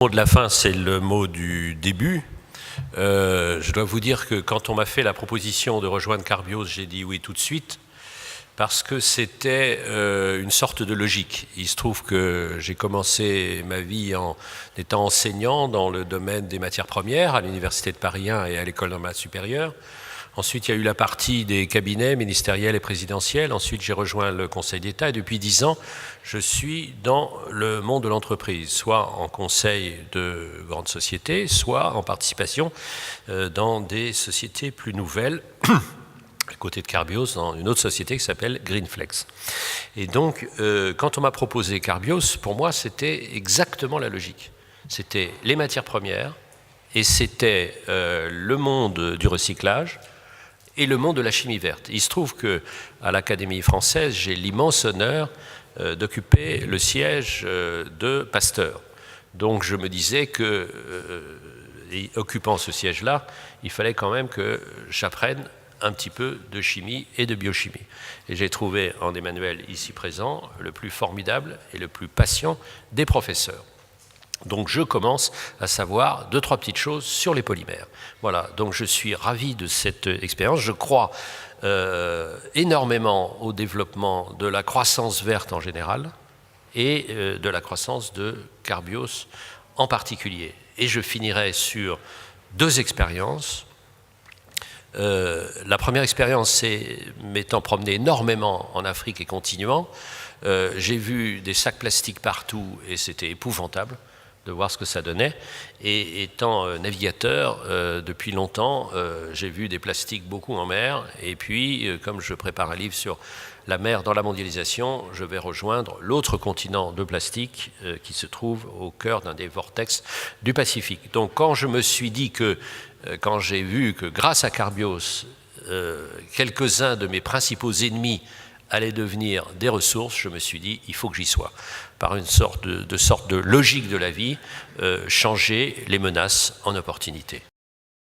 Le mot de la fin, c'est le mot du début. Je dois vous dire que quand on m'a fait la proposition de rejoindre Carbios, j'ai dit oui tout de suite, parce que c'était une sorte de logique. Il se trouve que j'ai commencé ma vie en étant enseignant dans le domaine des matières premières à l'Université de Paris 1 et à l'École normale supérieure. Ensuite, il y a eu la partie des cabinets ministériels et présidentiels. Ensuite, j'ai rejoint le Conseil d'État et depuis 10 ans, je suis dans le monde de l'entreprise, soit en conseil de grandes sociétés, soit en participation dans des sociétés plus nouvelles, à côté de Carbios, dans une autre société qui s'appelle Greenflex. Et donc, quand on m'a proposé Carbios, pour moi, c'était exactement la logique. C'était les matières premières et c'était le monde du recyclage et le monde de la chimie verte. Il se trouve qu'à l'Académie française, j'ai l'immense honneur d'occuper le siège de Pasteur. Donc je me disais que, occupant ce siège-là, il fallait quand même que j'apprenne un petit peu de chimie et de biochimie. Et j'ai trouvé en Emmanuel, ici présent, le plus formidable et le plus patient des professeurs. Donc je commence à savoir 2-3 petites choses sur les polymères. Voilà, donc je suis ravi de cette expérience. Je crois énormément au développement de la croissance verte en général et de la croissance de Carbios en particulier. Et je finirai sur 2 expériences. La première expérience, c'est m'étant promené énormément en Afrique et continuant. J'ai vu des sacs plastiques partout et c'était épouvantable de voir ce que ça donnait. Et étant navigateur depuis longtemps, j'ai vu des plastiques beaucoup en mer. Et puis, comme je prépare un livre sur la mer dans la mondialisation, je vais rejoindre l'autre continent de plastique qui se trouve au cœur d'un des vortex du Pacifique. Donc, quand je me suis dit que, quand j'ai vu que grâce à Carbios, quelques-uns de mes principaux ennemis allaient devenir des ressources, je me suis dit, il faut que j'y sois. Par une sorte de logique de la vie, changer les menaces en opportunités.